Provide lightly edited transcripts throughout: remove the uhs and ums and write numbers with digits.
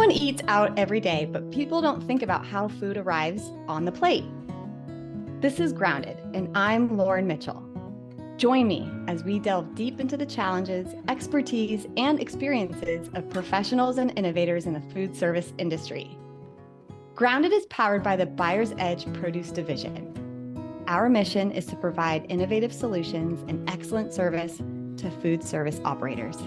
Everyone eats out every day, but people don't think about how food arrives on the plate. This is Grounded, and I'm Lauren Mitchell. Join me as we delve deep into the challenges, expertise, and experiences of professionals and innovators in the food service industry. Grounded is powered by the Buyer's Edge Produce Division. Our mission is to provide innovative solutions and excellent service to food service operators.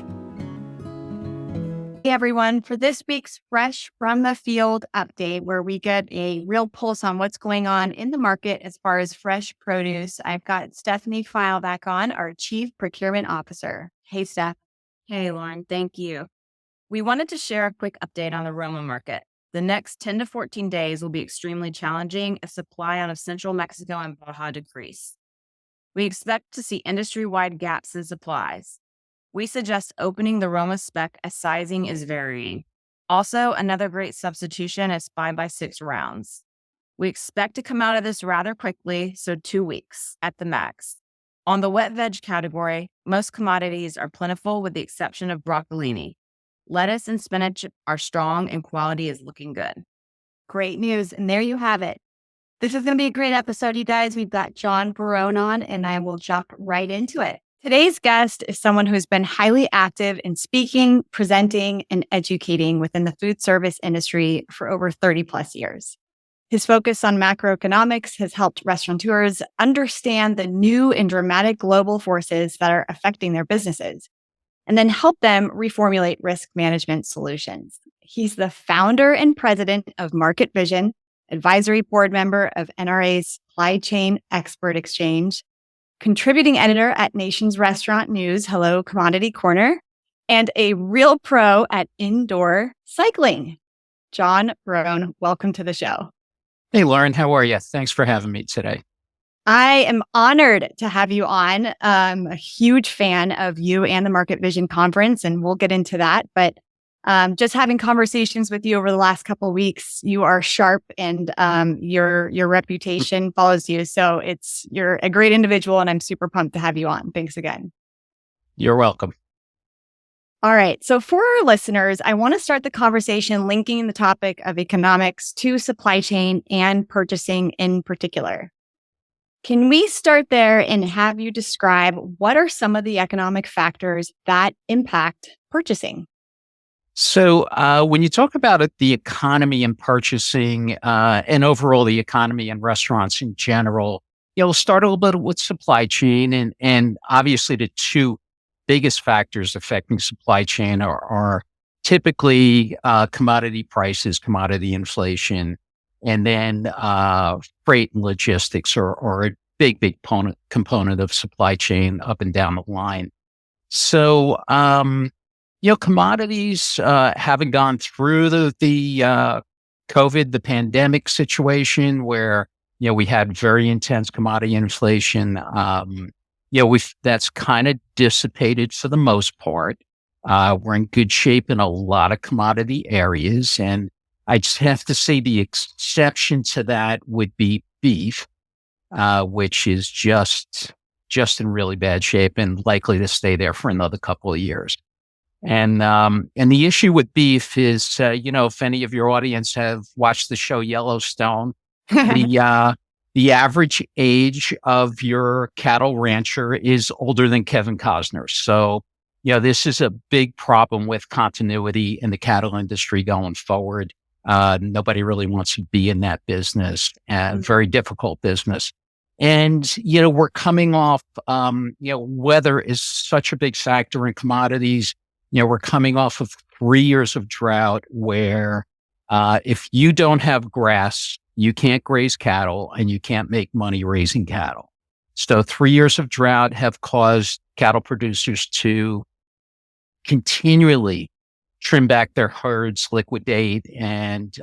Hey everyone, for this week's Fresh from the Field update, where we get a real pulse on what's going on in the market as far as fresh produce, I've got Stephanie File back on, our Chief Procurement Officer. Hey, Steph. Hey, Lauren, thank you. We wanted to share a quick update on the Roma market. The next 10 to 14 days will be extremely challenging as supply out of central Mexico and Baja decrease. We expect to see industry-wide gaps in supplies. We suggest opening the Roma spec as sizing is varying. Also, another great substitution is 5x6 rounds. We expect to come out of this rather quickly, so 2 weeks at the max. On the wet veg category, most commodities are plentiful with the exception of broccolini. Lettuce and spinach are strong and quality is looking good. Great news. And there you have it. This is going to be a great episode, you guys. We've got John Barone on, and I will jump right into it. Today's guest is someone who has been highly active in speaking, presenting, and educating within the food service industry for over 30 plus years. His focus on macroeconomics has helped restaurateurs understand the new and dramatic global forces that are affecting their businesses, and then help them reformulate risk management solutions. He's the founder and president of Market Vision, advisory board member of NRA's Supply Chain Expert Exchange, contributing editor at Nation's Restaurant News, Hello Commodity Corner, and a real pro at indoor cycling. John Barone, welcome to the show. Hey, Lauren, how are you? Thanks for having me today. I am honored to have you on. I'm a huge fan of you and the Market Vision Conference, and we'll get into that. But just having conversations with you over the last couple of weeks, you are sharp, and your reputation follows you. So you're a great individual, and I'm super pumped to have you on. Thanks again. You're welcome. All right. So for our listeners, I want to start the conversation linking the topic of economics to supply chain and purchasing in particular. Can we start there and have you describe what are some of the economic factors that impact purchasing? So when you talk about it, the economy and purchasing and overall the economy and restaurants in general, we'll start a little bit with supply chain. And obviously the two biggest factors affecting supply chain are typically commodity prices, commodity inflation, and then freight and logistics are a big component of supply chain up and down the line. So, commodities haven't gone through the COVID, the pandemic situation where, we had very intense commodity inflation. That's kind of dissipated for the most part. We're in good shape in a lot of commodity areas. And I just have to say the exception to that would be beef, which is just in really bad shape and likely to stay there for another couple of years. And the issue with beef is, if any of your audience have watched the show Yellowstone, the average age of your cattle rancher is older than Kevin Costner. So, this is a big problem with continuity in the cattle industry going forward. Nobody really wants to be in that business, and very difficult business. And, we're coming off, weather is such a big factor in commodities. We're coming off of 3 years of drought where if you don't have grass, you can't graze cattle and you can't make money raising cattle. So 3 years of drought have caused cattle producers to continually trim back their herds, liquidate, and,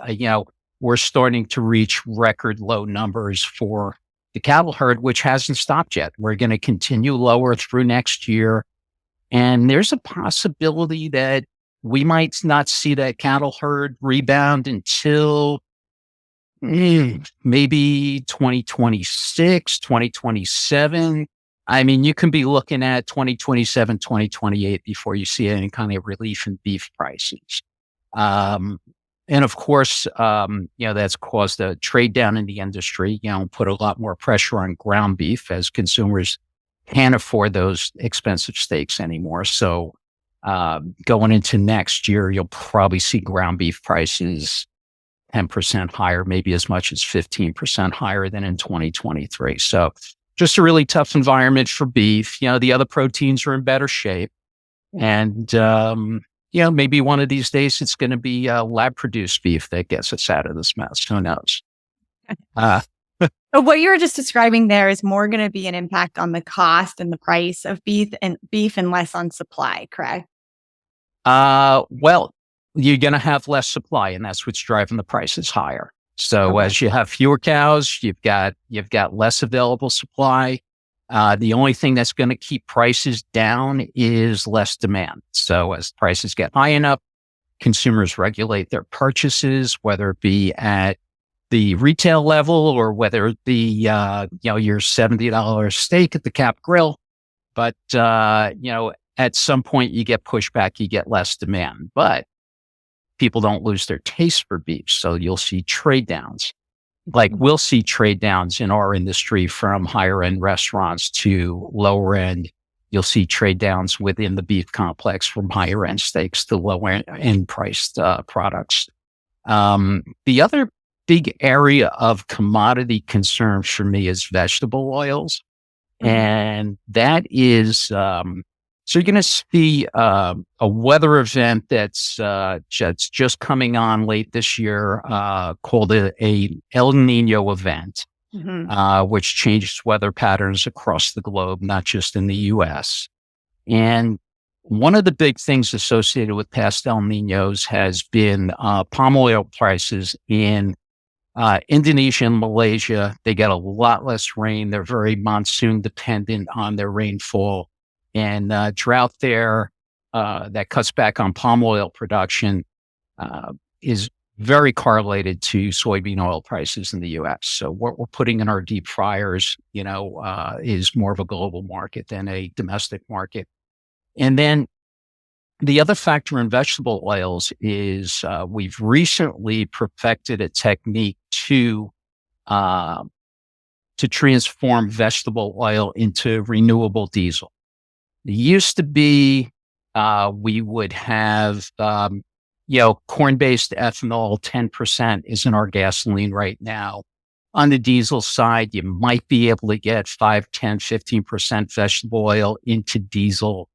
we're starting to reach record low numbers for the cattle herd, which hasn't stopped yet. We're going to continue lower through next year. And there's a possibility that we might not see that cattle herd rebound until maybe 2026, 2027. I mean, you can be looking at 2027, 2028 before you see any kind of relief in beef prices. And of course, that's caused a trade down in the industry, put a lot more pressure on ground beef as consumers can't afford those expensive steaks anymore. So going into next year, you'll probably see ground beef prices 10% higher, maybe as much as 15% higher than in 2023. So just a really tough environment for beef. The other proteins are in better shape. And, maybe one of these days it's going to be lab produced beef that gets us out of this mess. Who knows? What you were just describing there is more going to be an impact on the cost and the price of beef and less on supply, correct? Well, you're going to have less supply, and that's what's driving the prices higher. So Okay. as you have fewer cows, you've got less available supply. The only thing that's going to keep prices down is less demand. So as prices get high enough, consumers regulate their purchases, whether it be at the retail level or whether it be, your $70 steak at the Cap Grill. But, at some point you get pushback, you get less demand, but people don't lose their taste for beef. So you'll see trade downs. Like we'll see trade downs in our industry from higher end restaurants to lower end. You'll see trade downs within the beef complex from higher end steaks to lower end priced products. The other big area of commodity concern for me is vegetable oils. And that is, so you're going to see a weather event that's just coming on late this year called a El Nino event, which changes weather patterns across the globe, not just in the U.S. And one of the big things associated with past El Ninos has been palm oil prices in Indonesia and Malaysia. They get a lot less rain. They're very monsoon dependent on their rainfall. And drought there that cuts back on palm oil production is very correlated to soybean oil prices in the U.S. So what we're putting in our deep fryers, is more of a global market than a domestic market. And then the other factor in vegetable oils is we've recently perfected a technique to transform vegetable oil into renewable diesel. It used to be we would have, corn-based ethanol, 10% is in our gasoline right now. On the diesel side, you might be able to get 5, 10, 15% vegetable oil into diesel.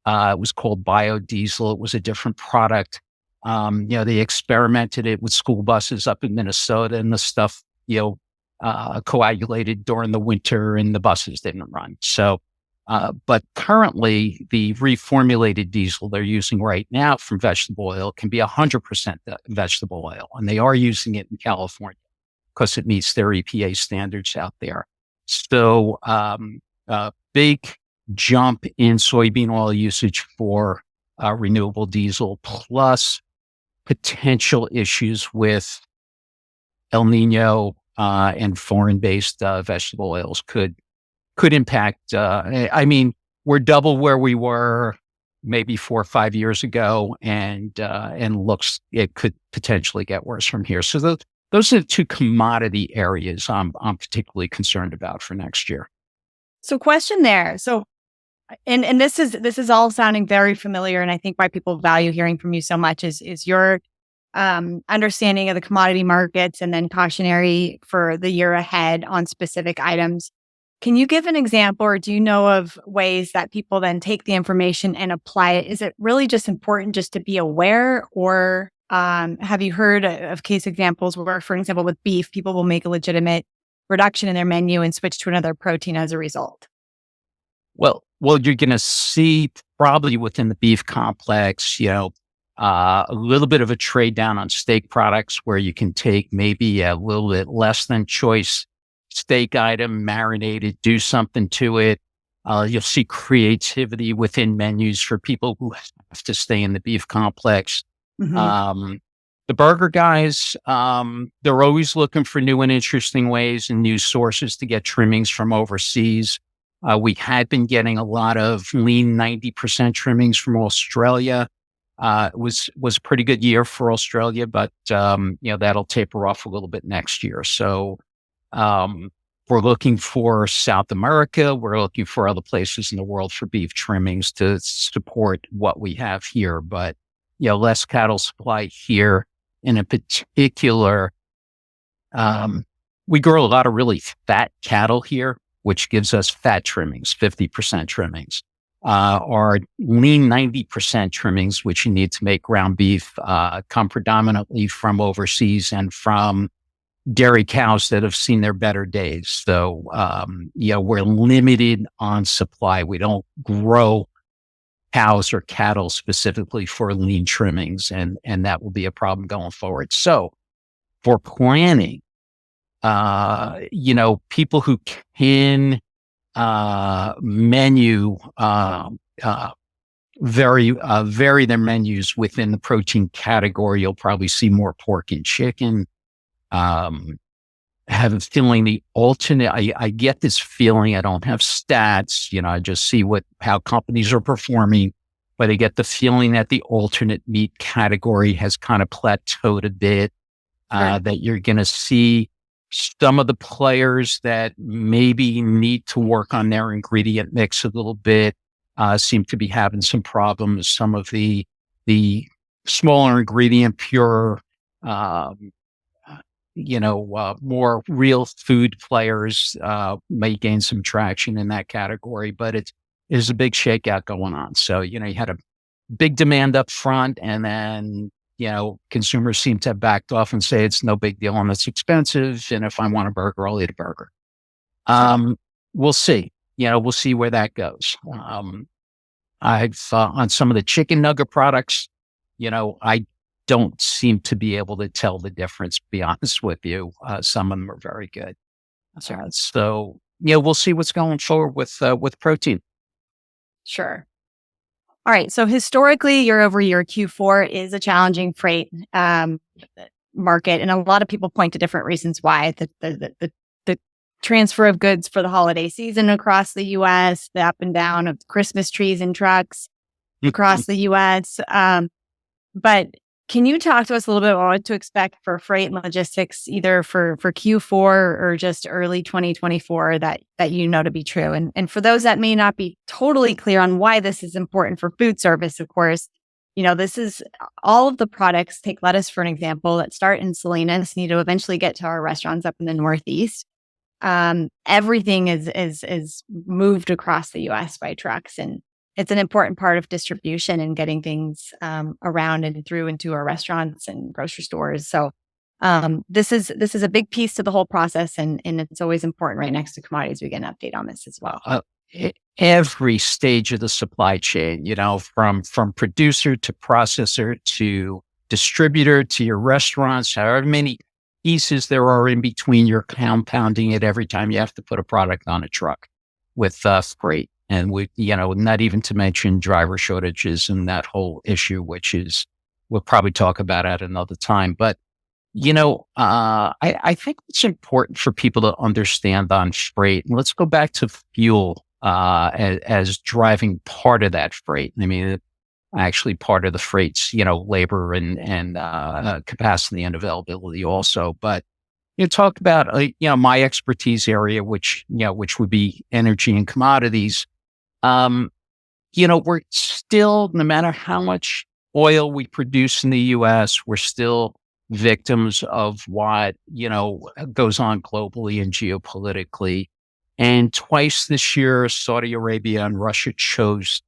It was called biodiesel. It was a different product. They experimented it with school buses up in Minnesota, and the stuff, coagulated during the winter and the buses didn't run. So, but currently the reformulated diesel they're using right now from vegetable oil can be 100% vegetable oil. And they are using it in California because it meets their EPA standards out there. So, big jump in soybean oil usage for renewable diesel, plus potential issues with El Nino and foreign-based vegetable oils could impact. We're double where we were maybe 4 or 5 years ago, and looks it could potentially get worse from here. So those are the two commodity areas I'm particularly concerned about for next year. So question there. So, and this is all sounding very familiar, and I think why people value hearing from you so much is your understanding of the commodity markets and then cautionary for the year ahead on specific items. Can you give an example, or do you know of ways that people then take the information and apply it? Is it really just important just to be aware, or have you heard of case examples where, for example, with beef, people will make a legitimate reduction in their menu and switch to another protein as a result? Well, you're going to see probably within the beef complex, a little bit of a trade down on steak products where you can take maybe a little bit less than choice steak item, marinated, do something to it. You'll see creativity within menus for people who have to stay in the beef complex. The burger guys, they're always looking for new and interesting ways and new sources to get trimmings from overseas. We had been getting a lot of lean 90% trimmings from Australia. was a pretty good year for Australia, but that'll taper off a little bit next year. So we're looking for South America. We're looking for other places in the world for beef trimmings to support what we have here. But less cattle supply here. And in particular, we grow a lot of really fat cattle here, which gives us fat trimmings, 50% trimmings. Our lean 90% trimmings, which you need to make ground beef, come predominantly from overseas and from dairy cows that have seen their better days. So, we're limited on supply. We don't grow cows or cattle specifically for lean trimmings, and that will be a problem going forward. So for planning, people who can vary their menus within the protein category, you'll probably see more pork and chicken. I have a feeling the alternate, I get this feeling, I don't have stats, I just see how companies are performing, but I get the feeling that the alternate meat category has kind of plateaued a bit, that you're going to see some of the players that maybe need to work on their ingredient mix a little bit, seem to be having some problems. Some of the smaller ingredient, pure, more real food players may gain some traction in that category, but there's a big shakeout going on. So, you had a big demand up front, and then, consumers seem to have backed off and say it's no big deal and it's expensive. And if I want a burger, I'll eat a burger. We'll see. We'll see where that goes. I've on some of the chicken nugget products, I don't seem to be able to tell the difference, to be honest with you. Some of them are very good. So, we'll see what's going forward with protein. Sure. All right. So historically, year over year, Q4 is a challenging freight market. And a lot of people point to different reasons why. The transfer of goods for the holiday season across the U.S., the up and down of Christmas trees and trucks across the U.S. But can you talk to us a little bit about what to expect for freight and logistics, either for Q4 or just early 2024 that to be true? And for those that may not be totally clear on why this is important for food service, of course, this is all of the products, take lettuce for an example, that start in Salinas, need to eventually get to our restaurants up in the Northeast. Everything is moved across the U.S. by trucks, and it's an important part of distribution and getting things around and through into our restaurants and grocery stores. So this is a big piece to the whole process, and it's always important right next to commodities. We get an update on this as well. Every stage of the supply chain, from producer to processor to distributor to your restaurants, however many pieces there are in between, you're compounding it every time you have to put a product on a truck with freight. And not even to mention driver shortages and that whole issue, which we'll probably talk about at another time. But, I think it's important for people to understand on freight. And let's go back to fuel as driving part of that freight. I mean, actually part of the freight's, labor and capacity and availability also. But you talk about, my expertise area, which would be energy and commodities. We're still, no matter how much oil we produce in the U.S., we're still victims of what, goes on globally and geopolitically. And twice this year, Saudi Arabia and Russia chose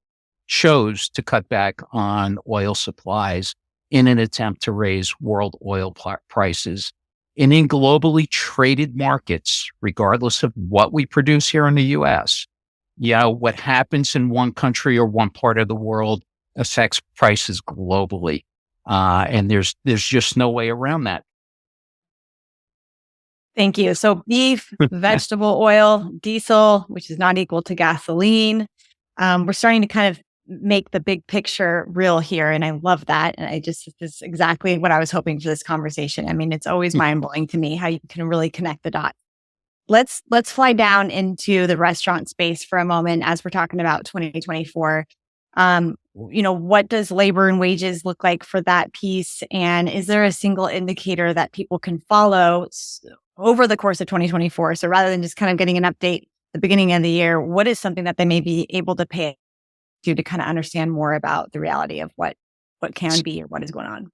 to cut back on oil supplies in an attempt to raise world oil prices. And in globally traded markets, regardless of what we produce here in the U.S., what happens in one country or one part of the world affects prices globally. And there's just no way around that. Thank you. So beef, vegetable oil, diesel, which is not equal to gasoline. We're starting to kind of make the big picture real here. And I love that. And this is exactly what I was hoping for this conversation. I mean, it's always mind-blowing to me how you can really connect the dots. Let's fly down into the restaurant space for a moment as we're talking about 2024. what does labor and wages look like for that piece? And is there a single indicator that people can follow over the course of 2024? So rather than just kind of getting an update at the beginning of the year, what is something that they may be able to pay to kind of understand more about the reality of what can be or what is going on?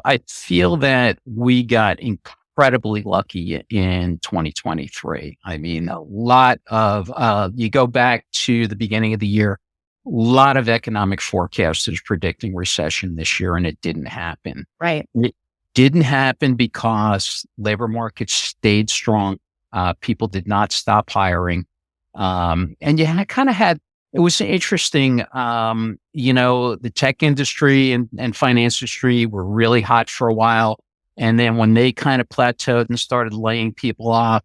I feel that we got incredibly lucky in 2023. I mean, a lot of, you go back to the beginning of the year, a lot of economic forecasters predicting recession this year, and it didn't happen. Right. It didn't happen because labor markets stayed strong. People did not stop hiring. And you kind of had, it was interesting, the tech industry and finance industry were really hot for a while. And then when they kind of plateaued and started laying people off,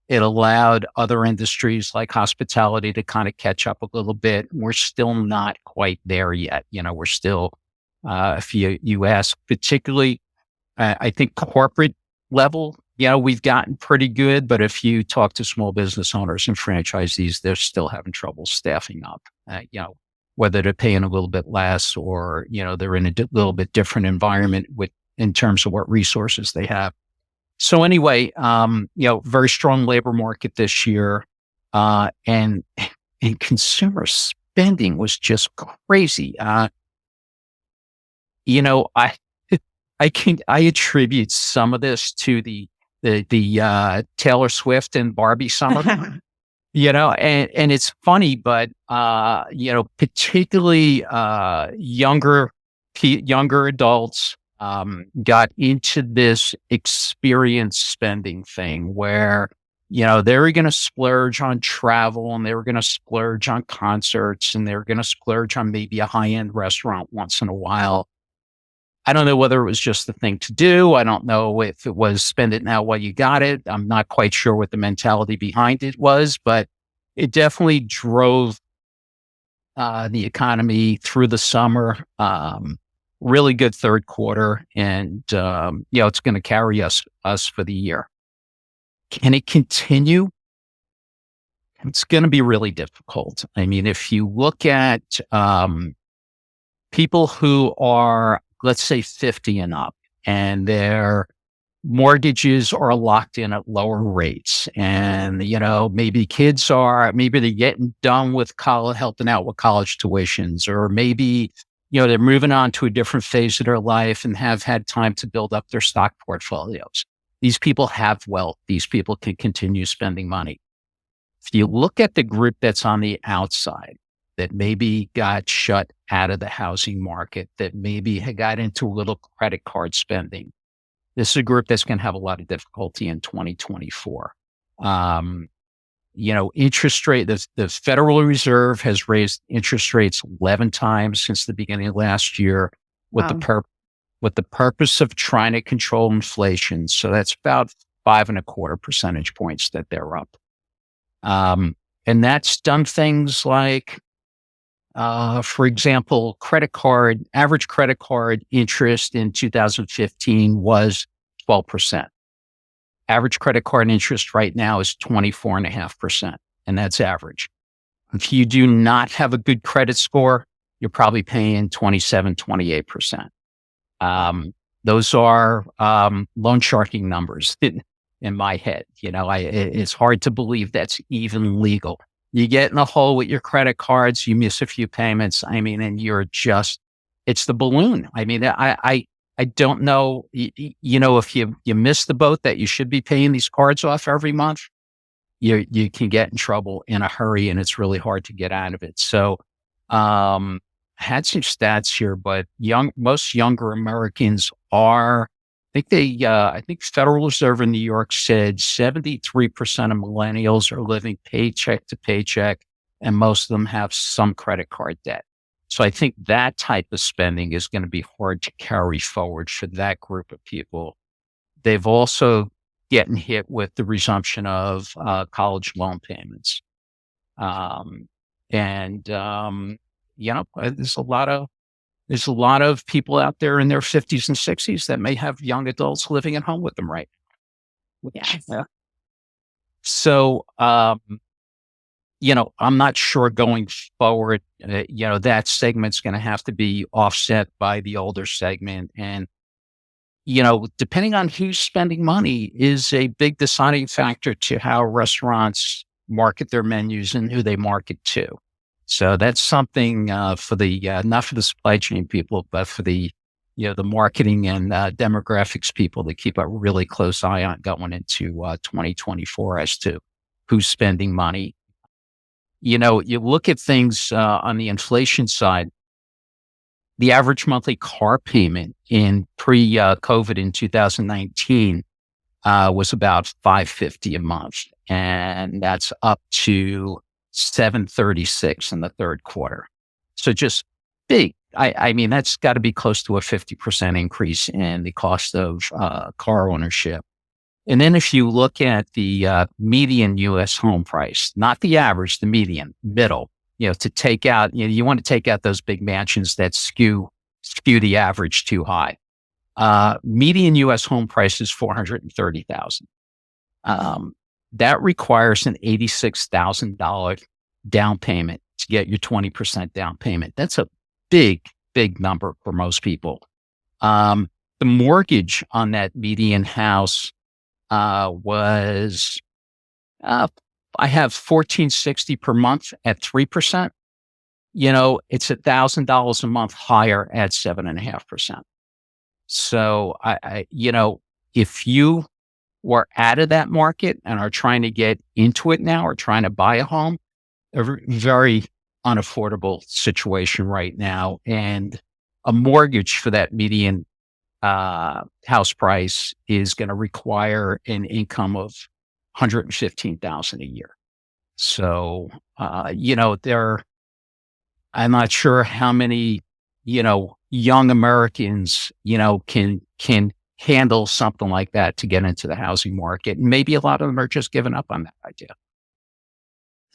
it allowed other industries like hospitality to kind of catch up a little bit. We're still not quite there yet. We're still, if you ask particularly, I think corporate level, we've gotten pretty good, but if you talk to small business owners and franchisees, they're still having trouble staffing up, whether they're paying a little bit less or, they're in a little bit different environment in terms of what resources they have. So anyway, very strong labor market this year, and consumer spending was just crazy. I attribute some of this to the Taylor Swift and Barbie summer, and it's funny, but particularly younger adults got into this experience spending thing where they were going to splurge on travel, and they were going to splurge on concerts, and they were going to splurge on maybe a high-end restaurant once in a while. I don't know whether it was just the thing to do. I don't know if it was spend it now while you got it. I'm not quite sure what the mentality behind it was, but it definitely drove the economy through the summer. Really good third quarter, and it's going to carry us for the year. Can it continue? It's going to be really difficult. I mean, if you look at people who are, let's say, 50 and up, and their mortgages are locked in at lower rates, and maybe they're getting done with college, helping out with college tuitions, or maybe they're moving on to a different phase of their life and have had time to build up their stock portfolios. These people have wealth. These people can continue spending money. If you look at the group that's on the outside, that maybe got shut out of the housing market, that maybe had got into a little credit card spending, this is a group that's going to have a lot of difficulty in 2024. Interest rate, the Federal Reserve has raised interest rates 11 times since the beginning of last year with the purpose of trying to control inflation. So that's about 5.25 percentage points that they're up. And that's done things like, for example, average credit card interest in 2015 was 12%. Average credit card interest right now is 24.5%, and that's average. If you do not have a good credit score, you're probably paying 27, 28%. Those are loan sharking numbers in my head. It's hard to believe that's even legal. You get in a hole with your credit cards, you miss a few payments. I mean, and it's the balloon. I mean, I don't know, if you miss the boat that you should be paying these cards off every month, you can get in trouble in a hurry, and it's really hard to get out of it. So, I had some stats here, but most younger Americans are, I think Federal Reserve in New York said 73% of millennials are living paycheck to paycheck, and most of them have some credit card debt. So I think that type of spending is going to be hard to carry forward for that group of people. They've also getting hit with the resumption of college loan payments. There's a lot of people out there in their 50s and 60s that may have young adults living at home with them, right? Yes. Yeah. So, I'm not sure going forward, that segment's going to have to be offset by the older segment. And, depending on who's spending money is a big deciding factor to how restaurants market their menus and who they market to. So that's something for the, not for the supply chain people, but for the marketing and demographics people to keep a really close eye on going into 2024 as to who's spending money. You look at things on the inflation side, the average monthly car payment in pre-COVID in 2019 was about $550 a month, and that's up to $736 in the third quarter. So just big. I mean, that's got to be close to a 50% increase in the cost of car ownership. And then if you look at the median U.S. home price, not the average, the median, middle, to take out, you want to take out those big mansions that skew the average too high. Median U.S. home price is $430,000. That requires an $86,000 down payment to get your 20% down payment. That's a big number for most people. The mortgage on that median house was I have $1,460 per month at 3%. It's $1,000 a month higher at 7.5%. So if you were out of that market and are trying to get into it now or trying to buy a home, a very unaffordable situation right now, and a mortgage for that median house price is going to require an income of $115,000 a year. So, I'm not sure how many, young Americans, can handle something like that to get into the housing market. And maybe a lot of them are just giving up on that idea.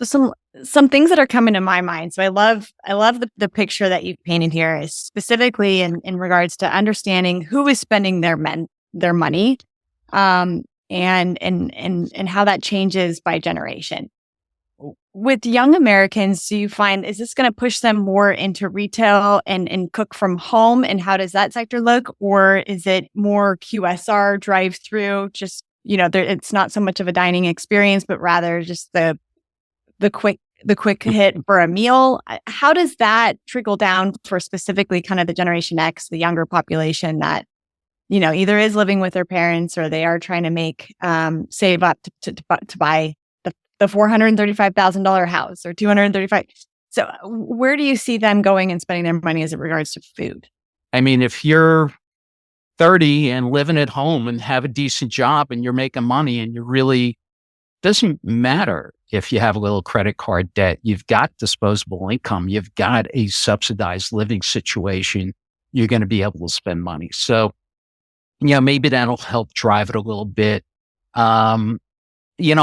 So some things that are coming to my mind. So I love the picture that you've painted here, is specifically in regards to understanding who is spending their money, and how that changes by generation. With young Americans, do you find, is this going to push them more into retail and cook from home? And how does that sector look? Or is it more QSR, drive through? Just, it's not so much of a dining experience, but rather just the quick hit for a meal. How does that trickle down for specifically kind of the Generation X, the younger population that, either is living with their parents or they are trying to save up to buy the $435,000 house or $235,000. So where do you see them going and spending their money as it regards to food? I mean, if you're 30 and living at home and have a decent job and you're making money and doesn't matter if you have a little credit card debt, you've got disposable income, you've got a subsidized living situation, you're going to be able to spend money. So, maybe that'll help drive it a little bit. I'm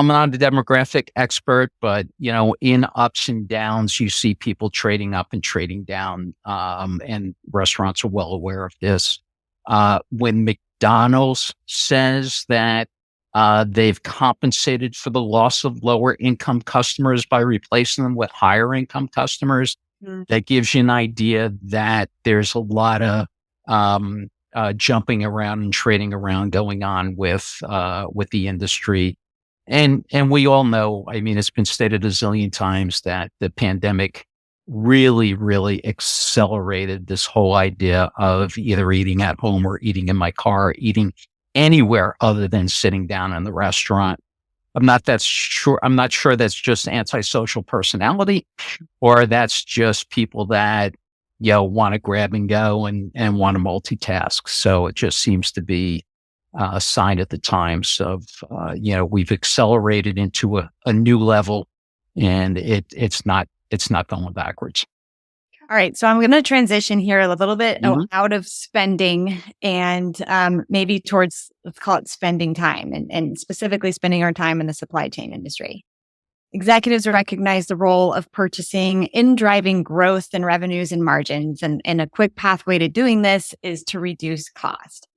not a demographic expert, but, in ups and downs, you see people trading up and trading down, and restaurants are well aware of this. When McDonald's says that they've compensated for the loss of lower income customers by replacing them with higher income customers, that gives you an idea that there's a lot of jumping around and trading around going on with the industry. And we all know, I mean, it's been stated a zillion times that the pandemic really, really accelerated this whole idea of either eating at home or eating in my car, or eating anywhere other than sitting down in the restaurant. I'm not sure that's just antisocial personality, or that's just people that, want to grab and go and want to multitask. So it just seems to be a sign of the times of, we've accelerated into a new level, and it's not going backwards. All right. So I'm going to transition here a little bit out of spending and maybe towards, let's call it spending time, and specifically spending our time in the supply chain industry. Executives recognize the role of purchasing in driving growth and revenues and margins. And a quick pathway to doing this is to reduce cost.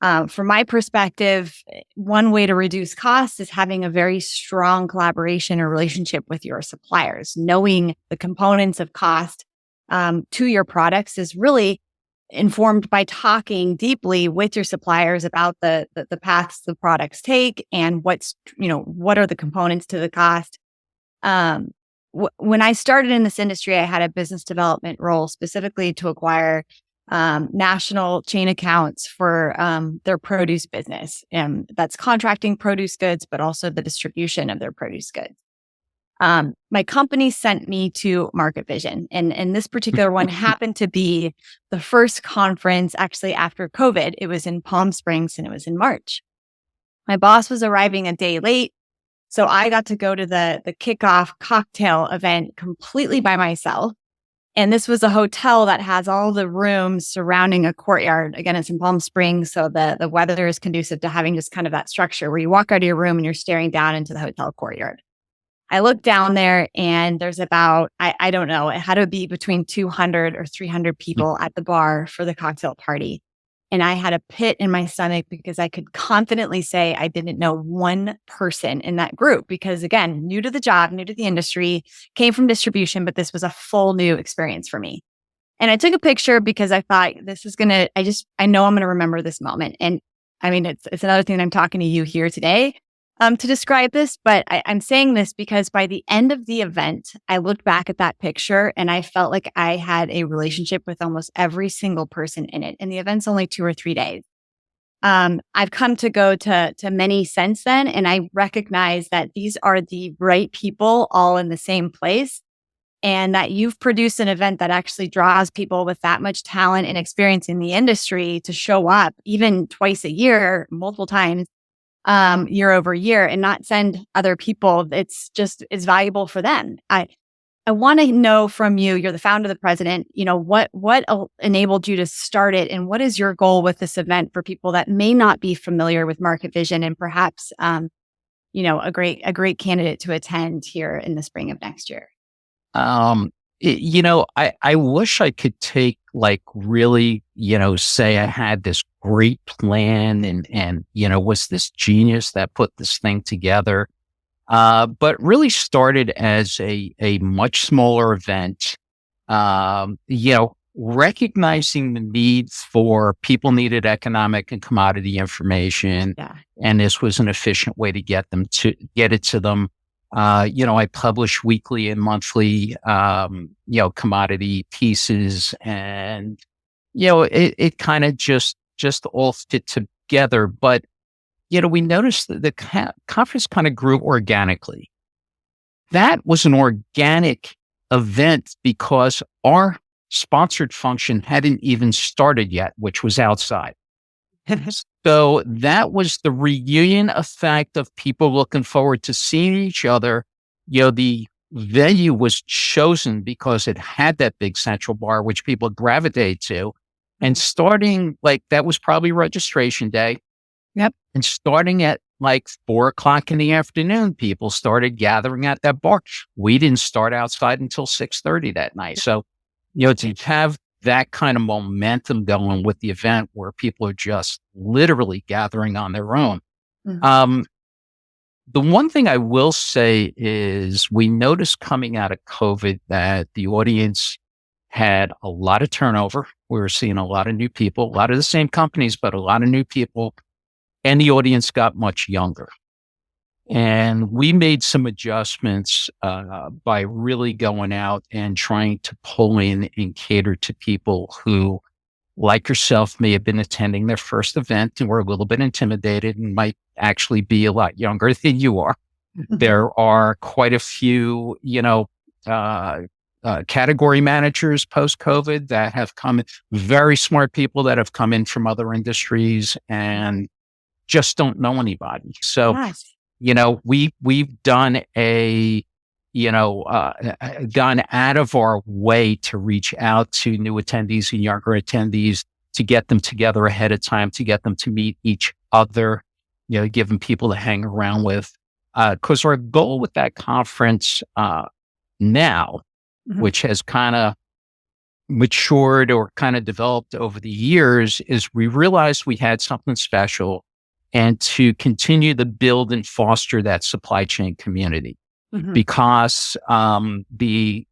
From my perspective, one way to reduce costs is having a very strong collaboration or relationship with your suppliers. Knowing the components of cost to your products is really informed by talking deeply with your suppliers about the paths the products take and what are the components to the cost. When I started in this industry, I had a business development role specifically to acquire national chain accounts for their produce business. And that's contracting produce goods, but also the distribution of their produce goods. My company sent me to Market Vision, and this particular one happened to be the first conference actually after COVID. It was in Palm Springs and it was in March. My boss was arriving a day late, so I got to go to the kickoff cocktail event completely by myself. And this was a hotel that has all the rooms surrounding a courtyard. Again, it's in Palm Springs, so the weather is conducive to having just kind of that structure where you walk out of your room and you're staring down into the hotel courtyard. I looked down there and there's about, I don't know, it had to be between 200 or 300 people at the bar for the cocktail party. And I had a pit in my stomach because I could confidently say I didn't know one person in that group because, again, new to the job, new to the industry, came from distribution, but this was a full new experience for me. And I took a picture because I thought I know I'm going to remember this moment. And I mean, it's another thing that I'm talking to you here today to describe this, but I'm saying this because by the end of the event, I looked back at that picture and I felt like I had a relationship with almost every single person in it. And the event's only 2 or 3 days. I've come to go to many since then, and I recognize that these are the right people all in the same place, and that you've produced an event that actually draws people with that much talent and experience in the industry to show up even twice a year, multiple times, year over year, and not send other people. It's valuable for them. I want to know from you, you're the founder, the president, what enabled you to start it, and what is your goal with this event for people that may not be familiar with Market Vision and perhaps, a great candidate to attend here in the spring of next year? I wish I could take really, say I had this great plan and was this genius that put this thing together. But really started as a much smaller event, recognizing the need for people needed economic and commodity information. Yeah. And this was an efficient way to get it to them. I publish weekly and monthly, commodity pieces, and, it kind of just all fit together. But, we noticed that the conference kind of grew organically. That was an organic event because our sponsored function hadn't even started yet, which was outside. So that was the reunion effect of people looking forward to seeing each other. The venue was chosen because it had that big central bar, which people gravitate to. And starting that was probably registration day. Yep. And starting at 4:00 in the afternoon, people started gathering at that bar. We didn't start outside until 6:30 that night. So, to have that kind of momentum going with the event where people are just literally gathering on their own. Mm-hmm. The one thing I will say is we noticed coming out of COVID that the audience had a lot of turnover. We were seeing a lot of new people, a lot of the same companies, but a lot of new people, and the audience got much younger. And we made some adjustments by really going out and trying to pull in and cater to people who, like yourself, may have been attending their first event and were a little bit intimidated and might actually be a lot younger than you are. There are quite a few, category managers post-COVID that have come in, very smart people that have come in from other industries and just don't know anybody. So, Yes. We've done gone out of our way to reach out to new attendees and younger attendees to get them together ahead of time, to get them to meet each other, give them people to hang around with. Because our goal with that conference now, mm-hmm. which has kind of matured or kind of developed over the years is we realized we had something special, and to continue to build and foster that supply chain community. Because the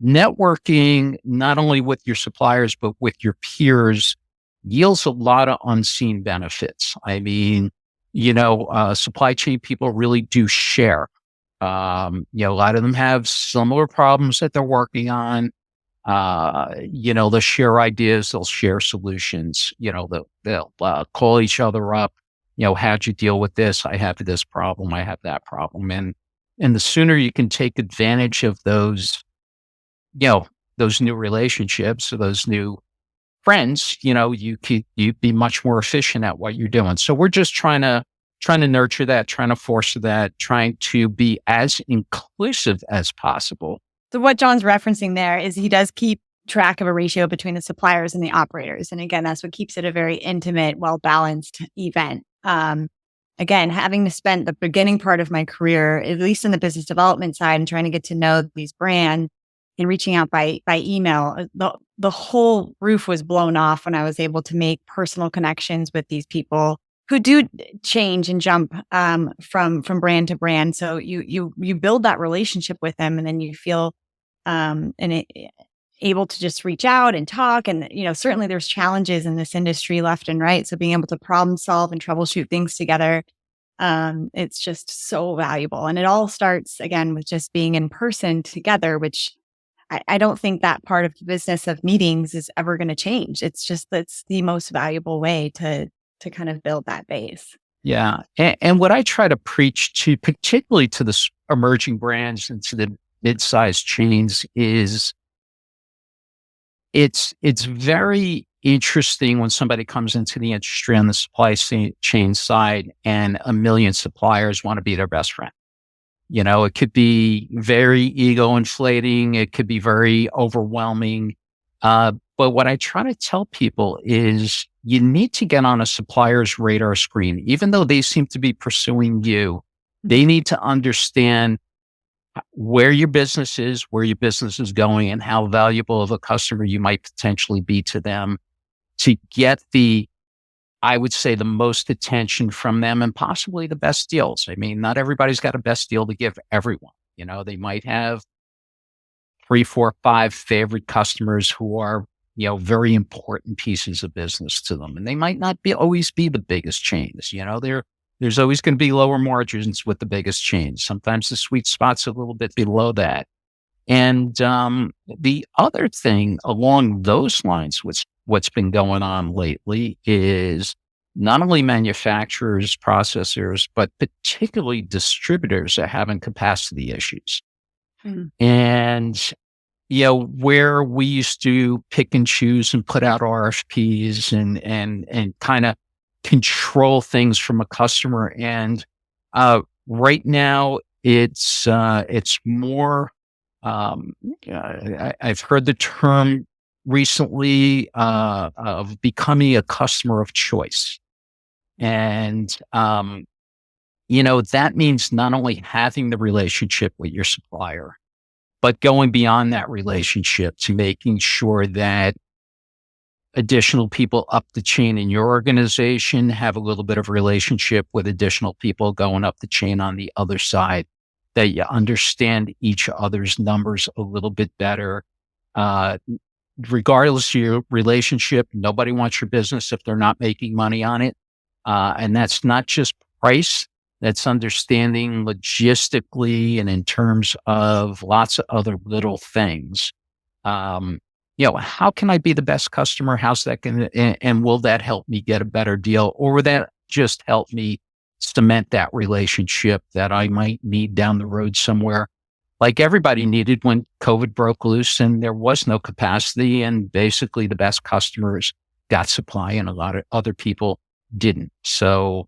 networking, not only with your suppliers, but with your peers, yields a lot of unseen benefits. I mean, supply chain people really do share. A lot of them have similar problems that they're working on. They'll share ideas, they'll share solutions, they'll call each other up. How'd you deal with this? I have this problem. I have that problem. And the sooner you can take advantage of those new relationships or those new friends, you'd be much more efficient at what you're doing. So we're just trying to nurture that, trying to foster that, trying to be as inclusive as possible. So what John's referencing there is he does keep track of a ratio between the suppliers and the operators. And again, that's what keeps it a very intimate, well-balanced event. Again, having to spend the beginning part of my career, at least in the business development side, and trying to get to know these brands and reaching out by email, the whole roof was blown off when I was able to make personal connections with these people who do change and jump from brand to brand. So you build that relationship with them, and then you feel able to just reach out and talk. And, certainly there's challenges in this industry left and right. So being able to problem solve and troubleshoot things together, it's just so valuable. And it all starts, again, with just being in person together, which I don't think that part of the business of meetings is ever going to change. It's the most valuable way to kind of build that base. Yeah. And what I try to preach to, particularly to the emerging brands and to the mid-sized chains, is it's very interesting when somebody comes into the industry on the supply chain side and a million suppliers want to be their best friend. It could be very ego inflating. It could be very overwhelming. But what I try to tell people is you need to get on a supplier's radar screen. Even though they seem to be pursuing you, they need to understand where your business is going, and how valuable of a customer you might potentially be to them, to get I would say, the most attention from them and possibly the best deals. I mean, not everybody's got a best deal to give everyone. They might have 3, 4, 5 favorite customers who are, very important pieces of business to them. And they might not always be the biggest chains. There's always going to be lower margins with the biggest chains. Sometimes the sweet spot's a little bit below that. And the other thing along those lines, what's been going on lately, is not only manufacturers, processors, but particularly distributors are having capacity issues. And, where we used to pick and choose and put out RFPs and kind of control things from a customer. And right now it's more, I've heard the term recently of becoming a customer of choice. And, that means not only having the relationship with your supplier, but going beyond that relationship to making sure that additional people up the chain in your organization have a little bit of relationship with additional people going up the chain on the other side, that you understand each other's numbers a little bit better. Regardless of your relationship, nobody wants your business if they're not making money on it. And that's not just price. That's understanding logistically and in terms of lots of other little things. How can I be the best customer? How's that going to, and will that help me get a better deal? Or will that just help me cement that relationship that I might need down the road somewhere? Like everybody needed when COVID broke loose and there was no capacity, and basically the best customers got supply and a lot of other people didn't. So,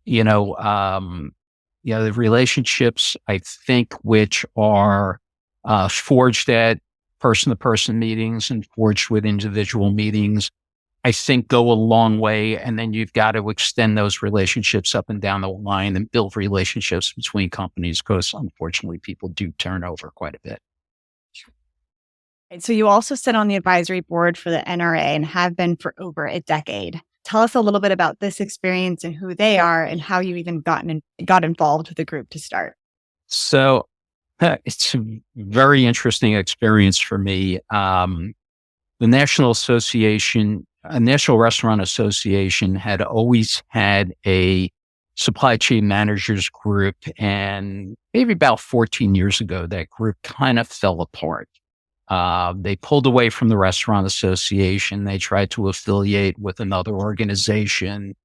the relationships, I think, which are forged at person-to-person meetings and forged with individual meetings, I think go a long way. And then you've got to extend those relationships up and down the line and build relationships between companies, because unfortunately people do turn over quite a bit. So you also sit on the advisory board for the NRA and have been for over a decade. Tell us a little bit about this experience and who they are and how you even got involved with the group to start. So it's a very interesting experience for me. The National Restaurant Association had always had a supply chain managers group. And maybe about 14 years ago, that group kind of fell apart. They pulled away from the Restaurant Association. They tried to affiliate with another organization.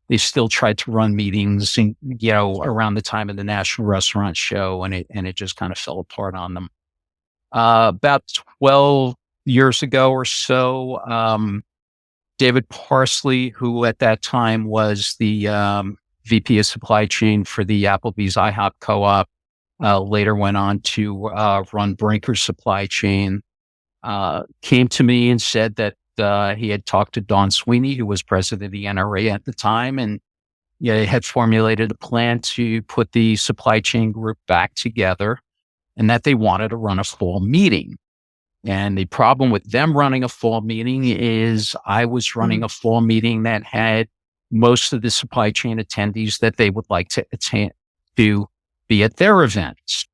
They still tried to run meetings, around the time of the National Restaurant Show, and it just kind of fell apart on them. About 12 years ago or so, David Parsley, who at that time was the VP of supply chain for the Applebee's IHOP co-op, later went on to run Brinker's supply chain, came to me and said that he had talked to Don Sweeney, who was president of the NRA at the time, and had formulated a plan to put the supply chain group back together, and that they wanted to run a fall meeting. And the problem with them running a fall meeting is I was running a fall meeting that had most of the supply chain attendees that they would like to attend to be at their events.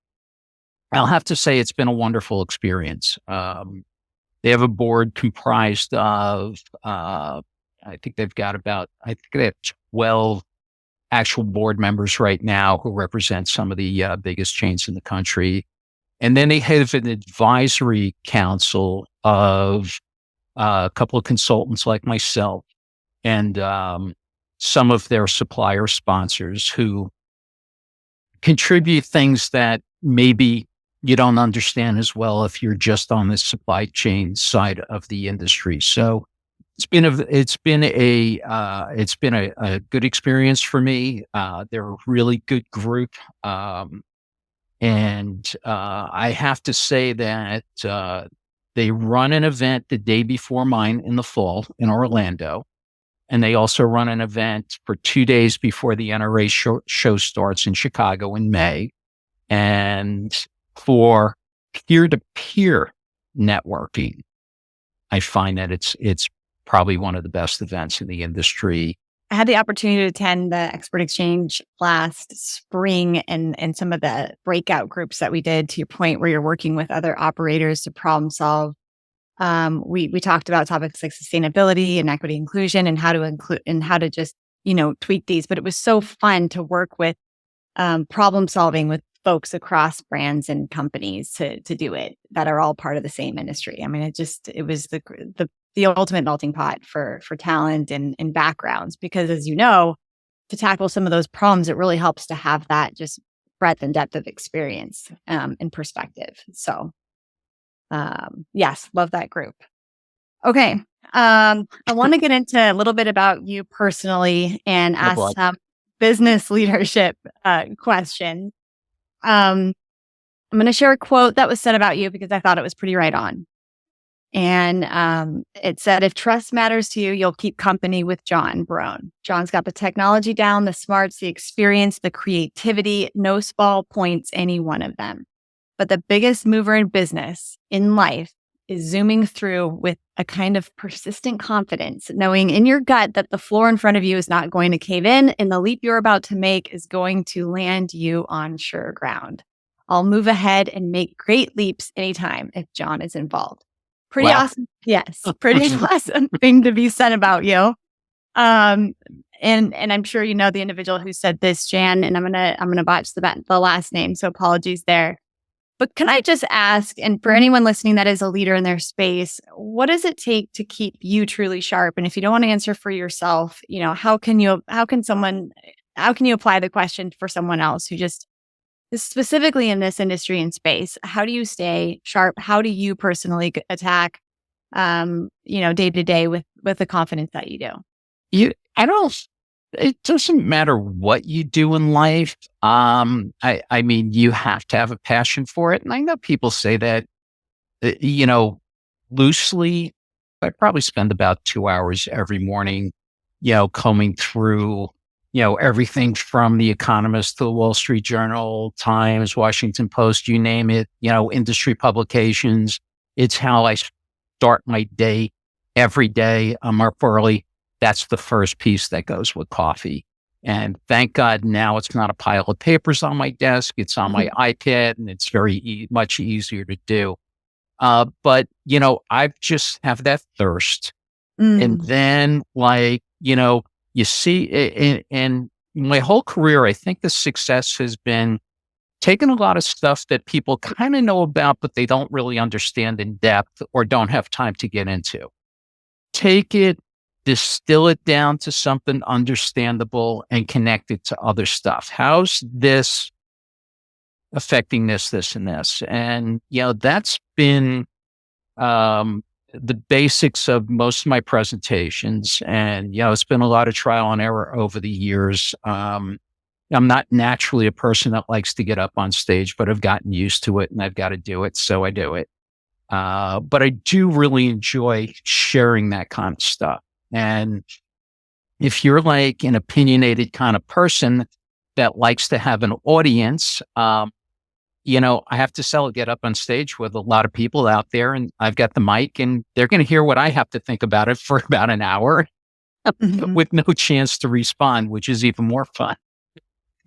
I'll have to say it's been a wonderful experience. They have a board comprised of, I think they have 12 actual board members right now who represent some of the biggest chains in the country. And then they have an advisory council of a couple of consultants like myself and some of their supplier sponsors who contribute things that maybe you don't understand as well if you're just on the supply chain side of the industry. So it's been a good experience for me. They're a really good group. And I have to say that they run an event the day before mine in the fall in Orlando. And they also run an event for 2 days before the NRA show starts in Chicago in May. And for peer-to-peer networking, I find that it's probably one of the best events in the industry. I had the opportunity to attend the Expert Exchange last spring and some of the breakout groups that we did, to your point, where you're working with other operators to problem solve. We talked about topics like sustainability and equity inclusion and how to include and how to just, tweak these. But it was so fun to work with problem solving with folks across brands and companies to do it that are all part of the same industry. I mean, it was the ultimate melting pot for talent and backgrounds, because as you know, to tackle some of those problems, it really helps to have that just breadth and depth of experience and perspective. So yes, love that group. Okay. I want to get into a little bit about you personally and ask some business leadership questions. I'm going to share a quote that was said about you because I thought it was pretty right on. And it said, if trust matters to you, you'll keep company with John Barone. John's got the technology down, the smarts, the experience, the creativity. No small points, any one of them. But the biggest mover in business, in life, is zooming through with a kind of persistent confidence, knowing in your gut that the floor in front of you is not going to cave in and the leap you're about to make is going to land you on sure ground. I'll move ahead and make great leaps anytime if John is involved. Pretty awesome. Yes. Pretty awesome thing to be said about you. And I'm sure you know the individual who said this, Jan, and I'm gonna botch the last name, so apologies there. But can I just ask, and for anyone listening that is a leader in their space, what does it take to keep you truly sharp? And if you don't want to answer for yourself, how can you apply the question for someone else who just is specifically in this industry and space? How do you stay sharp? How do you personally attack, day to day with the confidence that you do? It doesn't matter what you do in life. I mean, you have to have a passion for it. And I know people say that, loosely. I probably spend about 2 hours every morning, combing through, everything from The Economist to the Wall Street Journal, Times, Washington Post, you name it, industry publications, It's how I start my day every day. I'm up early. That's the first piece that goes with coffee. And thank God now it's not a pile of papers on my desk. It's on my iPad, and it's very much easier to do. But, I just have that thirst. And then you see, in my whole career, I think the success has been taking a lot of stuff that people kind of know about, but they don't really understand in depth or don't have time to get into. Take it, distill it down to something understandable, and connect it to other stuff. How's this affecting this, and this? And, that's been the basics of most of my presentations. And, it's been a lot of trial and error over the years. I'm not naturally a person that likes to get up on stage, but I've gotten used to it and I've got to do it. So I do it. But I do really enjoy sharing that kind of stuff. And if you're like an opinionated kind of person that likes to have an audience, I have to get up on stage with a lot of people out there, and I've got the mic, and they're going to hear what I have to think about it for about an hour with no chance to respond, which is even more fun.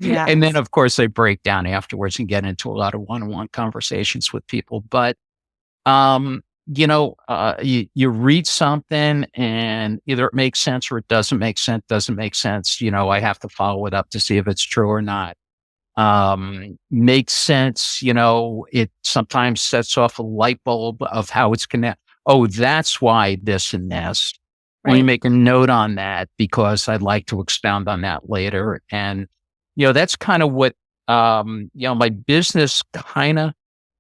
Yeah. And then, of course, I break down afterwards and get into a lot of one-on-one conversations with people. But, you read something and either it makes sense or it doesn't make sense. I have to follow it up to see if it's true or not. Makes sense. It sometimes sets off a light bulb of how it's connected. Oh, that's why this and this. Let me make a note on that because I'd like to expound on that later. And, that's kind of what, my business kind of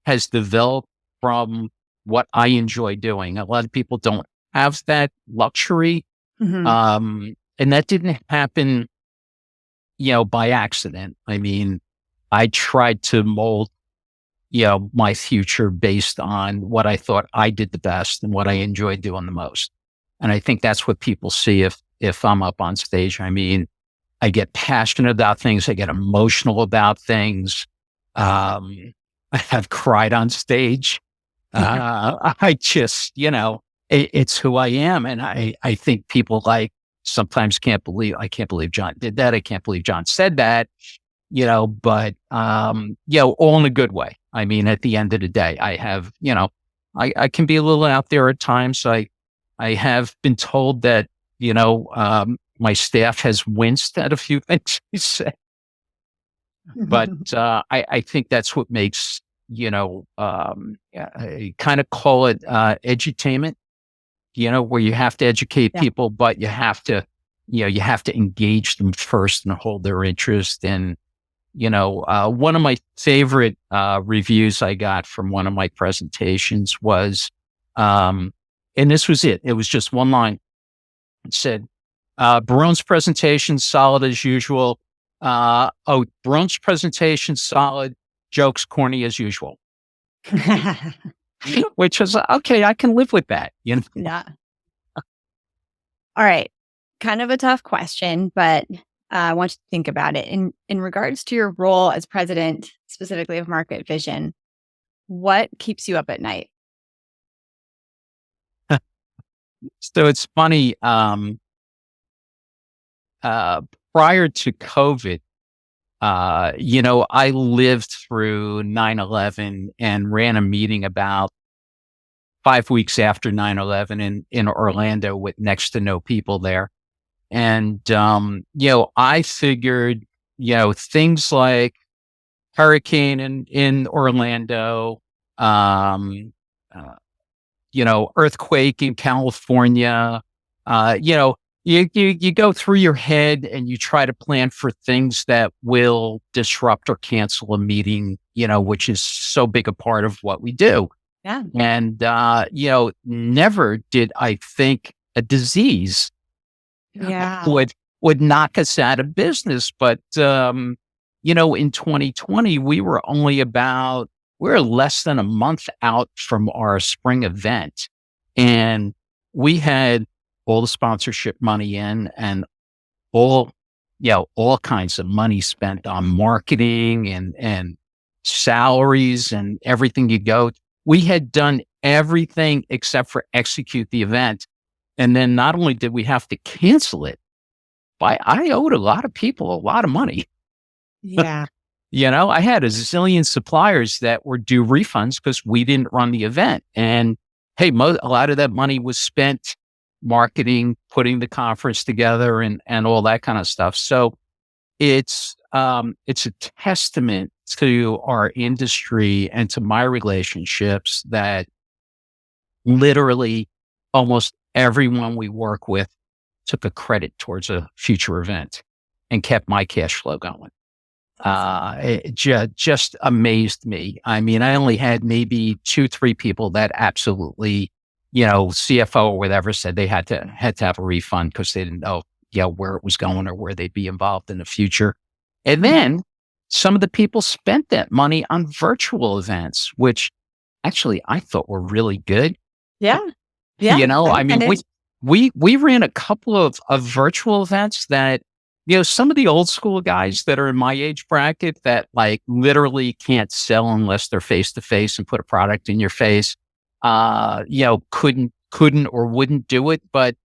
has developed from what I enjoy doing. A lot of people don't have that luxury. And that didn't happen, by accident. I mean, I tried to mold, my future based on what I thought I did the best and what I enjoyed doing the most. And I think that's what people see if I'm up on stage. I mean, I get passionate about things. I get emotional about things. I have cried on stage. I just, it's who I am. And I think people sometimes I can't believe John did that. I can't believe John said that, but, all in a good way. I mean, at the end of the day, I have, I can be a little out there at times. I have been told that, my staff has winced at a few things he said, but, I think that's what makes, I kind of call it, edutainment, where you have to educate people, but you have to engage them first and hold their interest. And, one of my favorite, reviews I got from one of my presentations was, and this was it. It was just one line. It said, Barone's presentation, solid as usual. Barone's presentation, solid. Jokes, corny as usual. Which was, okay, I can live with that. Yeah. All right. Kind of a tough question, but I want you to think about it. In regards to your role as president, specifically of Market Vision, what keeps you up at night? So it's funny. Prior to COVID, I lived through 9/11 and ran a meeting about 5 weeks after 9/11 in Orlando with next to no people there. And, I figured, things like hurricane in Orlando, earthquake in California, you go through your head and you try to plan for things that will disrupt or cancel a meeting, which is so big a part of what we do. Yeah. And, never did I think a disease would knock us out of business. But, in 2020, we were less than a month out from our spring event. And we had all the sponsorship money in and all kinds of money spent on marketing and salaries and everything you go. We had done everything except for execute the event. And then not only did we have to cancel it, but I owed a lot of people a lot of money. Yeah. I had a zillion suppliers that were due refunds because we didn't run the event. And hey, a lot of that money was spent marketing, putting the conference together and all that kind of stuff. So it's a testament to our industry and to my relationships that literally almost everyone we work with took a credit towards a future event and kept my cash flow going. It just amazed me. I mean, I only had maybe 2-3 people that absolutely, CFO or whatever said they had to have a refund because they didn't know, where it was going or where they'd be involved in the future. And then some of the people spent that money on virtual events, which actually I thought were really good. Yeah. Yeah. I mean, we ran a couple of virtual events that, some of the old school guys that are in my age bracket that like literally can't sell unless they're face to face and put a product in your face, couldn't or wouldn't do it. But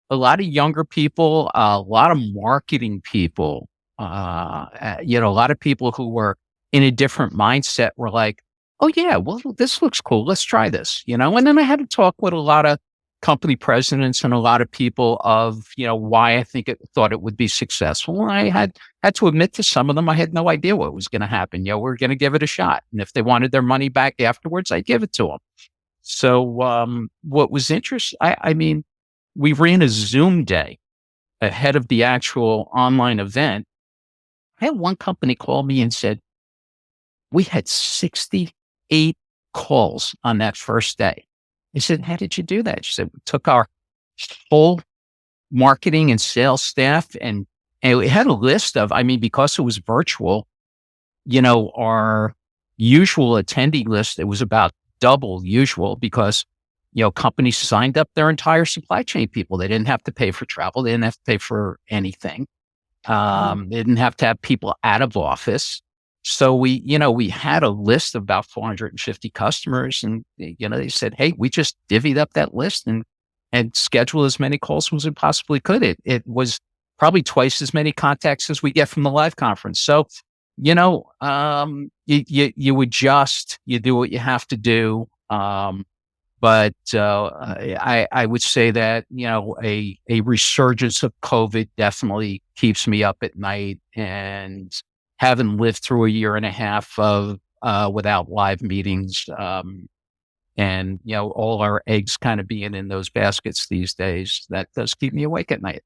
a lot of younger people, a lot of marketing people, a lot of people who were in a different mindset were like, oh yeah, well, this looks cool. Let's try this, And then I had to talk with a lot of company presidents and a lot of people of, why I thought it would be successful. And I had to admit to some of them, I had no idea what was going to happen. We're going to give it a shot. And if they wanted their money back afterwards, I'd give it to them. So, what was interesting, I mean, we ran a Zoom day ahead of the actual online event. I had one company call me and said, we had 68 calls on that first day. I said, how did you do that? She said, we took our whole marketing and sales staff and we had a list of, because it was virtual, our usual attendee list, it was about double usual because, companies signed up their entire supply chain people. They didn't have to pay for travel. They didn't have to pay for anything. They didn't have to have people out of office. So we had a list of about 450 customers and, they said, hey, we just divvied up that list and scheduled as many calls as we possibly could. It was probably twice as many contacts as we get from the live conference. So, you adjust, you do what you have to do. But I would say that, a resurgence of COVID definitely keeps me up at night, and having lived through a year and a half of without live meetings, and all our eggs kind of being in those baskets these days, that does keep me awake at night.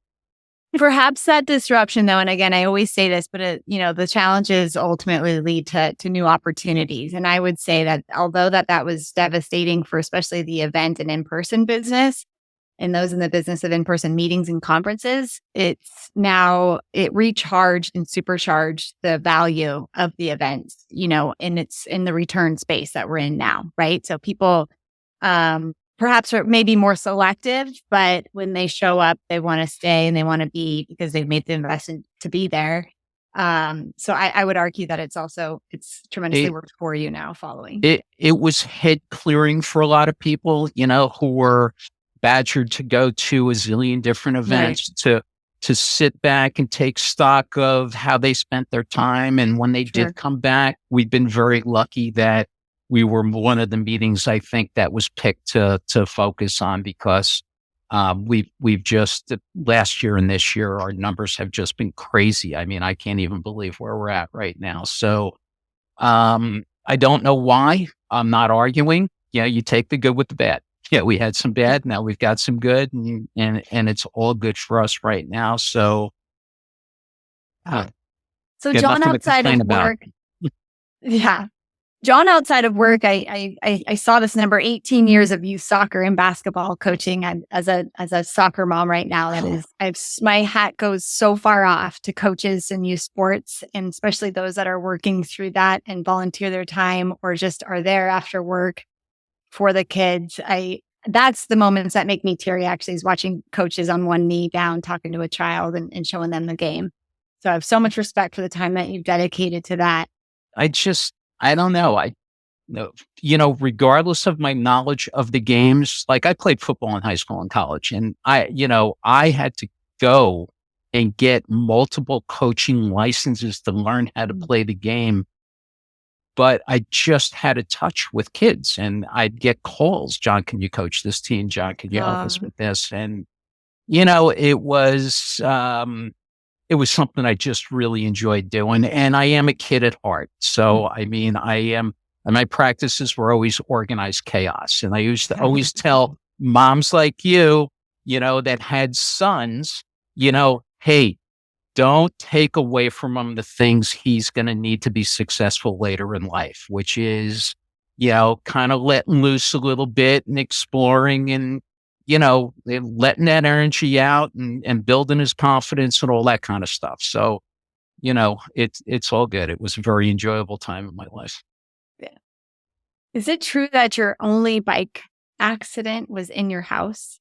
Perhaps that disruption, though, and again, I always say this, but the challenges ultimately lead to new opportunities. And I would say that although that was devastating for especially the event and in-person business, and those in the business of in-person meetings and conferences, it recharged and supercharged the value of the events, and it's in the return space that we're in now, right? So people perhaps are maybe more selective, but when they show up, they want to stay and they want to be because they've made the investment to be there. So I would argue that it's tremendously worked for you now following. It was head clearing for a lot of people, who were badgered to go to a zillion different events, right, to sit back and take stock of how they spent their time. And when they did come back, we've been very lucky that we were one of the meetings, I think, that was picked to focus on because we've just last year and this year, our numbers have just been crazy. I mean, I can't even believe where we're at right now. So I don't know why. I'm not arguing. You take the good with the bad. Yeah, we had some bad. Now we've got some good, and it's all good for us right now. So, John, outside of work, yeah, John, outside of work, I saw this number: 18 years of youth soccer and basketball coaching. I'm as a soccer mom right now. My hat goes so far off to coaches in youth sports, and especially those that are working through that and volunteer their time or just are there after work for the kids. That's the moments that make me teary, actually, is watching coaches on one knee down, talking to a child and showing them the game. So I have so much respect for the time that you've dedicated to that. I don't know. no, regardless of my knowledge of the games, like I played football in high school and college, and I had to go and get multiple coaching licenses to learn how to play the game. But I just had a touch with kids, and I'd get calls. John, can you coach this team? John, can you help us with this? And, it was something I just really enjoyed doing. And I am a kid at heart. So, I mean, and my practices were always organized chaos. And I used to always tell moms like you, that had sons, hey, don't take away from him the things he's going to need to be successful later in life, which is, kind of letting loose a little bit and exploring and, letting that energy out and building his confidence and all that kind of stuff. So, it's all good. It was a very enjoyable time in my life. Yeah. Is it true that your only bike accident was in your house?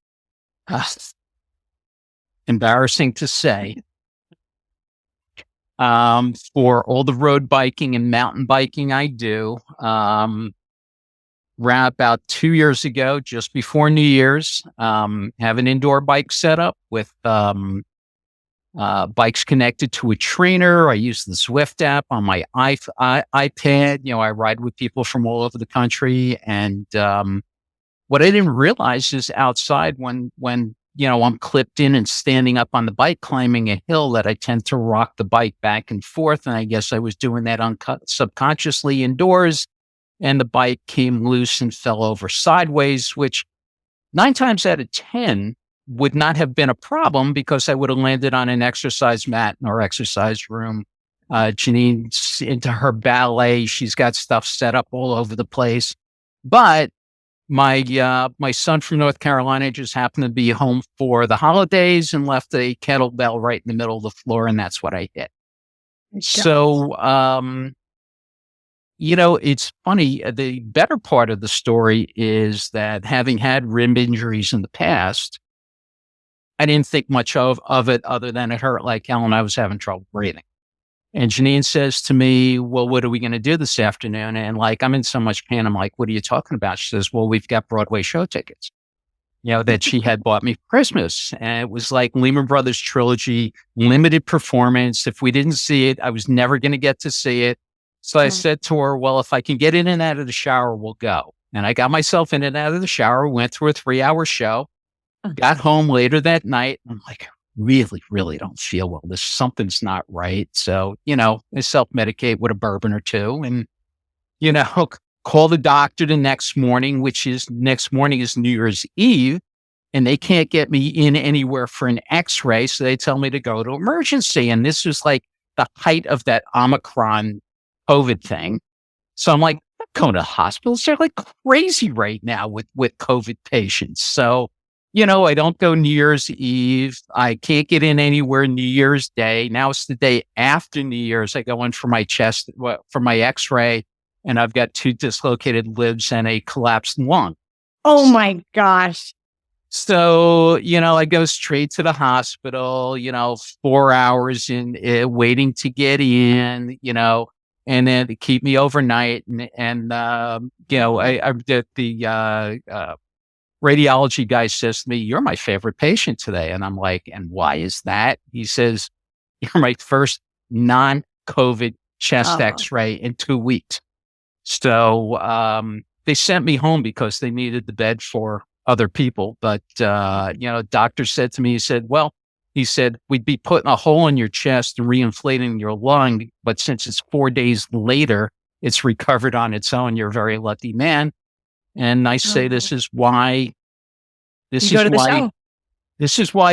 Embarrassing to say. For all the road biking and mountain biking I do, ran about 2 years ago, just before New Year's, have an indoor bike setup with bikes connected to a trainer. I use the Zwift app on my iPad. I ride with people from all over the country. And what I didn't realize is outside when I'm clipped in and standing up on the bike, climbing a hill, that I tend to rock the bike back and forth. And I guess I was doing that subconsciously indoors, and the bike came loose and fell over sideways, which 9 times out of 10 would not have been a problem because I would have landed on an exercise mat in our exercise room. Janine's into her ballet. She's got stuff set up all over the place. But my son from North Carolina just happened to be home for the holidays and left a kettlebell right in the middle of the floor, and that's what I hit. So, it's funny. The better part of the story is that having had rib injuries in the past, I didn't think much of it other than it hurt like hell and I was having trouble breathing. And Janine says to me, well, what are we going to do this afternoon? And I'm in so much pain. I'm like, what are you talking about? She says, well, we've got Broadway show tickets, that she had bought me for Christmas. And it was like Lehman Brothers trilogy, limited performance. If we didn't see it, I was never going to get to see it. So I said to her, well, if I can get in and out of the shower, we'll go. And I got myself in and out of the shower, went through a 3-hour show, got home later that night. I'm like, really, really don't feel well. Something's not right. So, I self-medicate with a bourbon or two and, call the doctor the next morning, next morning is New Year's Eve, and they can't get me in anywhere for an x-ray. So they tell me to go to emergency. And this was like the height of that Omicron COVID thing. So I'm like, I'm going to hospitals. They're like crazy right now with COVID patients. So, I don't go New Year's Eve. I can't get in anywhere New Year's Day. Now it's the day after New Year's. I go in for my chest, for my x-ray, and I've got 2 dislocated ribs and a collapsed lung. Oh my gosh. So, I go straight to the hospital, 4 hours in waiting to get in, and then to keep me overnight. And I did the radiology guy says to me, you're my favorite patient today. And I'm like, and why is that? He says, you're my first non-COVID chest x-ray in 2 weeks. So they sent me home because they needed the bed for other people. But, doctor said to me, he said, we'd be putting a hole in your chest and reinflating your lung. But since it's 4 days later, it's recovered on its own. You're a very lucky man. And I say, this is why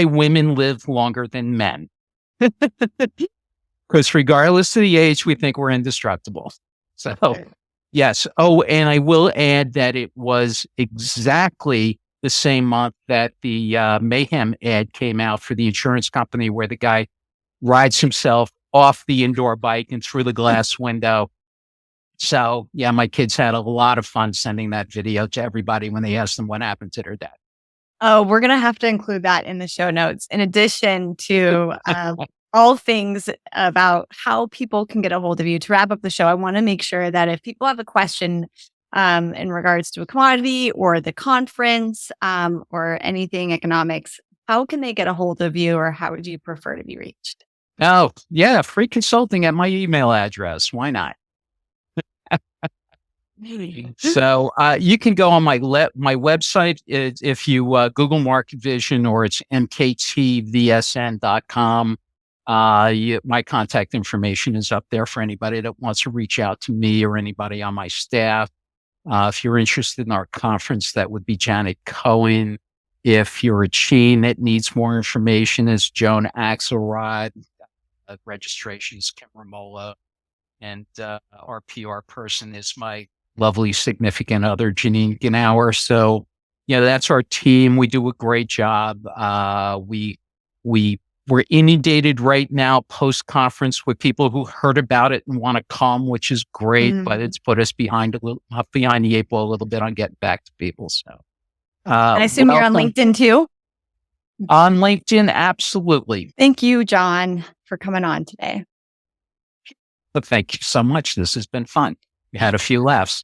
women live longer than men. Because regardless of the age, we think we're indestructible. So, yes. Oh, and I will add that it was exactly the same month that the Mayhem ad came out for the insurance company where the guy rides himself off the indoor bike and through the glass window. So, yeah, my kids had a lot of fun sending that video to everybody when they asked them what happened to their dad. Oh, we're going to have to include that in the show notes, in addition to all things about how people can get a hold of you. To wrap up the show, I want to make sure that if people have a question in regards to a commodity or the conference or anything economics, how can they get a hold of you, or how would you prefer to be reached? Oh, yeah, free consulting at my email address. Why not? So you can go on my website if you Google Market Vision, or it's mktvsn.com. My contact information is up there for anybody that wants to reach out to me or anybody on my staff. If you're interested in our conference, that would be Janet Cohen. If you're a chain that needs more information, it's Joan Axelrod. Registration is Kim Ramola. And our PR person is my lovely significant other, Janine Gnauer. So, that's our team. We do a great job. We're inundated right now post-conference with people who heard about it and want to come, which is great, but it's put us behind the eight ball a little bit on getting back to people. So, and I assume you're on LinkedIn too? On LinkedIn, absolutely. Thank you, John, for coming on today. But thank you so much. This has been fun. We had a few laughs.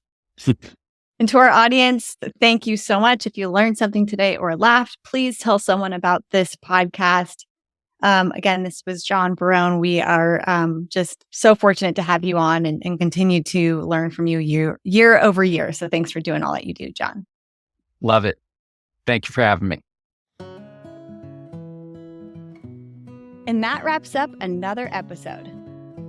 And to our audience, thank you so much. If you learned something today or laughed, please tell someone about this podcast. Again, this was John Barone. We are just so fortunate to have you on and continue to learn from you year over year. So thanks for doing all that you do, John. Love it. Thank you for having me. And that wraps up another episode.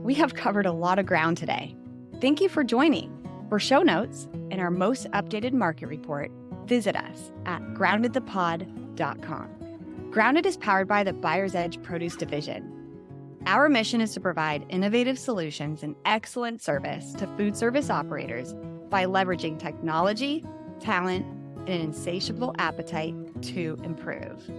We have covered a lot of ground today. Thank you for joining. For show notes and our most updated market report, visit us at groundedthepod.com. Grounded is powered by the Buyer's Edge Produce Division. Our mission is to provide innovative solutions and excellent service to food service operators by leveraging technology, talent, and an insatiable appetite to improve.